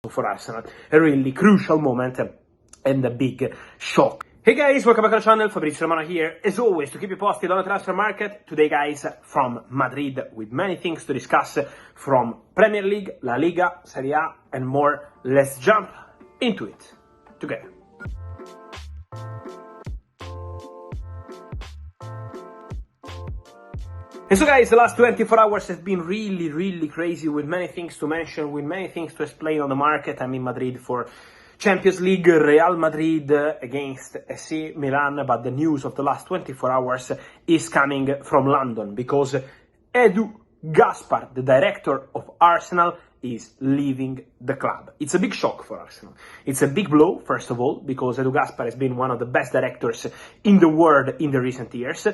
for Arsenal. A really crucial moment and a big shock. Hey guys, welcome back to the channel, Fabrizio Romano here, as always, to keep you posted on the transfer market. Today guys, from Madrid, with many things to discuss from Premier League, La Liga, Serie A and more. Let's jump into it together. And so guys, the last 24 hours have been really crazy, with many things to mention, with many things to explain on the market. I'm in Madrid for Champions League, Real Madrid against AC Milan, but the news of the last 24 hours is coming from London, because Edu Gaspar, the director of Arsenal, is leaving the club. It's a big shock for Arsenal. It's a big blow, first of all, because Edu Gaspar has been one of the best directors in the world in the recent years.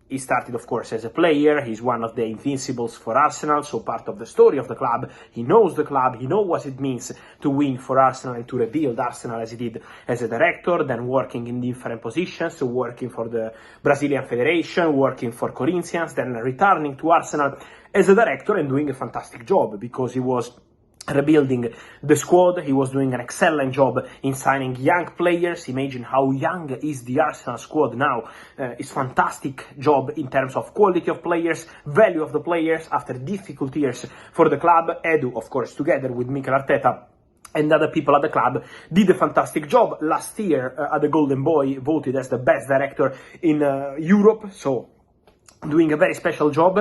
He started, of course, as a player. He's one of the invincibles for Arsenal, so part of the story of the club. He knows the club, he knows what it means to win for Arsenal and to rebuild Arsenal as he did as a director, then working in different positions, working for the Brazilian Federation, working for Corinthians, then returning to Arsenal as a director and doing a fantastic job, because he was rebuilding the squad. He was doing an excellent job in signing young players. Imagine how young is the Arsenal squad now. It's fantastic job in terms of quality of players, value of the players after difficult years for the club. Edu, of course, together with Mikel Arteta and other people at the club, did a fantastic job. Last year, at the Golden Boy, voted as the best director in Europe, so doing a very special job.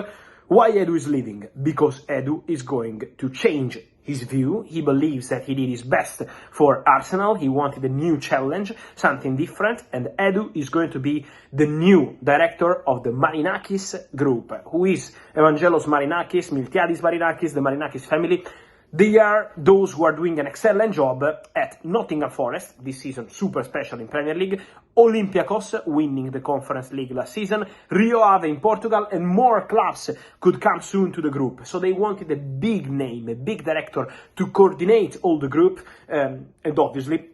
Why Edu is leaving? Because Edu is going to change his view. He believes that he did his best for Arsenal. He wanted a new challenge, something different, and Edu is going to be the new director of the Marinakis group. Who is Evangelos Marinakis, Miltiadis Marinakis, the Marinakis family? They are those who are doing an excellent job at Nottingham Forest this season, super special in Premier League, Olympiacos winning the Conference League last season, Rio Ave in Portugal, and more clubs could come soon to the group. So they wanted a big name, a big director to coordinate all the group, and obviously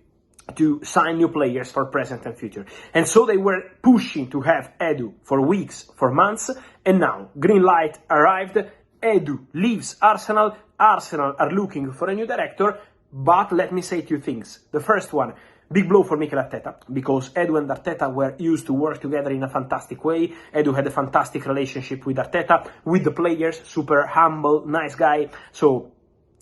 to sign new players for present and future. And so they were pushing to have Edu for weeks, for months, and now green light arrived. Edu leaves Arsenal. Arsenal are looking for a new director, but let me say two things. The first one, big blow for Mikel Arteta, because Edu and Arteta were used to work together in a fantastic way. Edu had a fantastic relationship with Arteta, with the players, super humble, nice guy. So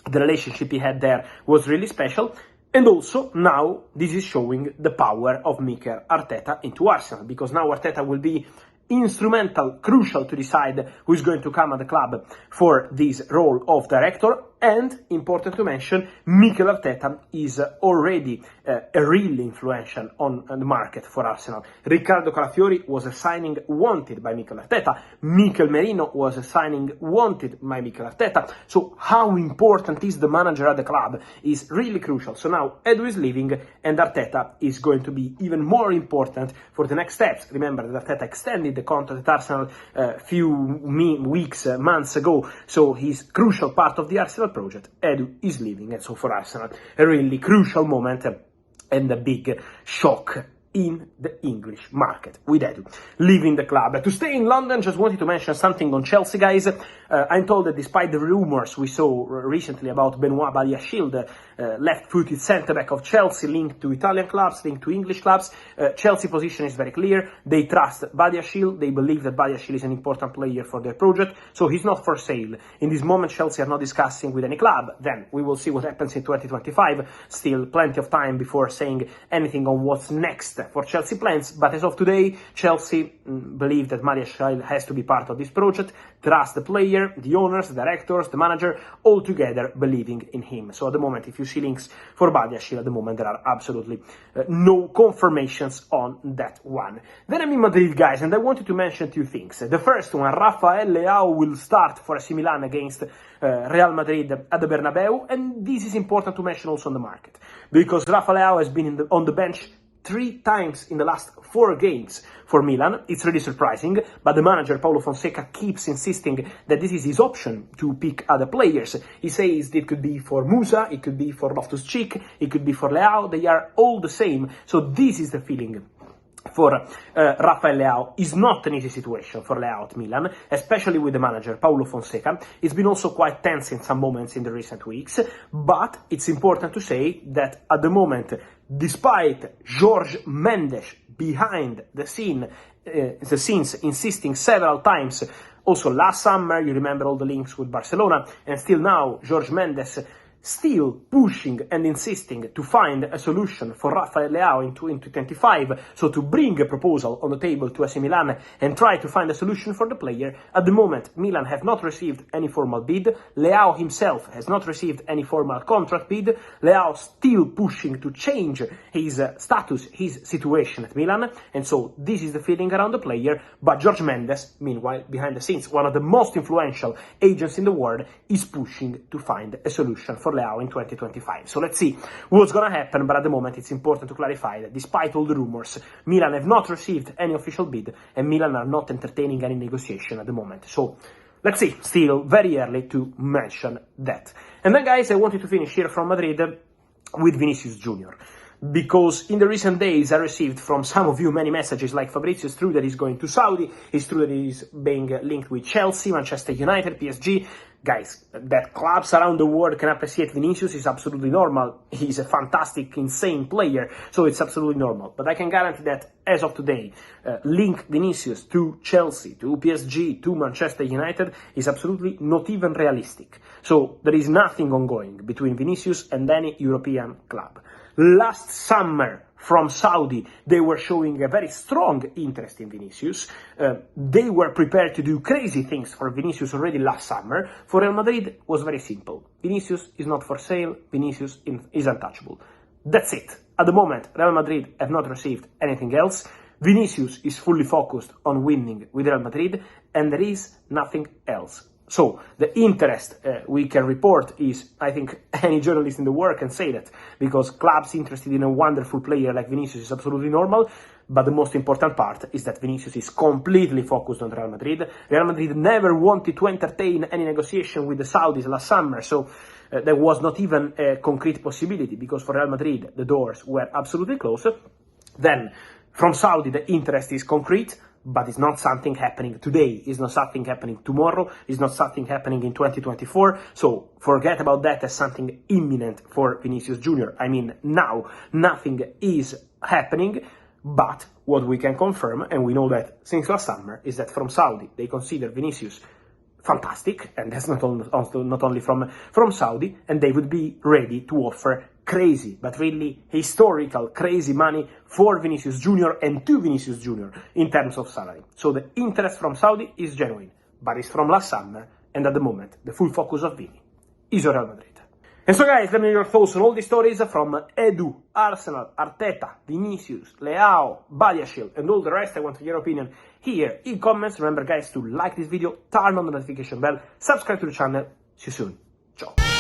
the relationship he had there was really special. And also, now, this is showing the power of Mikel Arteta into Arsenal, because now Arteta will be instrumental, crucial to decide who is going to come at the club for this role of director. And, important to mention, Mikel Arteta is already a real influential on the market for Arsenal. Riccardo Calafiori was a signing wanted by Mikel Arteta. Mikel Merino was a signing wanted by Mikel Arteta. So how important is the manager at the club is really crucial. So now Edu is leaving and Arteta is going to be even more important for the next steps. Remember that Arteta extended the contract at Arsenal a few weeks, months ago. So he's crucial part of the Arsenal project. Edu is leaving, and so for Arsenal, a really crucial moment and a big shock in the English market with Edu leaving the club. To stay in London, just wanted to mention something on Chelsea, guys. I'm told that despite the rumors we saw recently about Badiashile, the left-footed centre-back of Chelsea, linked to Italian clubs, linked to English clubs, Chelsea position is very clear. They trust Badiashile. They believe that Badiashile is an important player for their project, so he's not for sale. In this moment, Chelsea are not discussing with any club. Then we will see what happens in 2025. Still plenty of time before saying anything on what's next for Chelsea plans, but as of today, Chelsea believe that Badiashile has to be part of this project, trust the player, the owners, the directors, the manager, all together believing in him. So at the moment, if you see links for Badiashile, at the moment there are absolutely no confirmations on that one. Then I'm in Madrid, guys, and I wanted to mention two things. The first one, Rafael Leao will start for AC Milan against Real Madrid at the Bernabeu, and this is important to mention also on the market, because Rafael Leao has been on the bench 3 times in the last 4 games for Milan. It's really surprising, but the manager, Paulo Fonseca, keeps insisting that this is his option to pick other players. He says it could be for Musa, it could be for Loftus-Cheek, it could be for Leao. They are all the same. So this is the feeling for Rafael Leao is not an easy situation for Leao at Milan, especially with the manager Paulo Fonseca. It's been also quite tense in some moments in the recent weeks, but it's important to say that at the moment, despite Jorge Mendes behind the scenes insisting several times, also last summer, you remember all the links with Barcelona, and still now, Jorge Mendes still pushing and insisting to find a solution for Rafael Leao in 2025, so to bring a proposal on the table to AC Milan and try to find a solution for the player. At the moment, Milan have not received any formal bid. Leao himself has not received any formal contract bid. Leao still pushing to change his status, his situation at Milan, and so this is the feeling around the player. But Jorge Mendes, meanwhile, behind the scenes, one of the most influential agents in the world, is pushing to find a solution for Leao in 2025. So let's see what's gonna happen, but at the moment it's important to clarify that despite all the rumors, Milan have not received any official bid and Milan are not entertaining any negotiation at the moment. So let's see, still very early to mention that. And then guys, I wanted to finish here from Madrid with Vinicius Jr. Because in the recent days I received from some of you many messages like, Fabrizio, it's true that he's going to Saudi, it's true that he's being linked with Chelsea, Manchester United, PSG. Guys, that clubs around the world can appreciate Vinicius is absolutely normal. He's a fantastic, insane player, so it's absolutely normal. But I can guarantee that as of today, link Vinicius to Chelsea, to PSG, to Manchester United is absolutely not even realistic. So there is nothing ongoing between Vinicius and any European club. Last summer, from Saudi, they were showing a very strong interest in Vinicius. They were prepared to do crazy things for Vinicius already last summer. For Real Madrid, it was very simple. Vinicius is not for sale, Vinicius is untouchable. That's it. At the moment, Real Madrid have not received anything else. Vinicius is fully focused on winning with Real Madrid, and there is nothing else. So, the interest we can report is, I think, any journalist in the world can say that, because clubs interested in a wonderful player like Vinicius is absolutely normal, but the most important part is that Vinicius is completely focused on Real Madrid. Real Madrid never wanted to entertain any negotiation with the Saudis last summer, so there was not even a concrete possibility, because for Real Madrid the doors were absolutely closed. Then, from Saudi, the interest is concrete, but it's not something happening today, it's not something happening tomorrow, it's not something happening in 2024, so forget about that as something imminent for Vinicius Jr. I mean, now, nothing is happening, but what we can confirm, and we know that since last summer, is that from Saudi, they consider Vinicius fantastic, and that's not only from Saudi, and they would be ready to offer crazy, but really historical, crazy money for Vinicius Jr. and to Vinicius Jr. in terms of salary. So the interest from Saudi is genuine, but it's from last summer, and at the moment, the full focus of Vini is on Real Madrid. And so guys, let me know your thoughts on all these stories from Edu, Arsenal, Arteta, Vinicius, Leao, Badiashile, and all the rest. I want your opinion here in comments. Remember guys to like this video, turn on the notification bell, subscribe to the channel. See you soon. Ciao.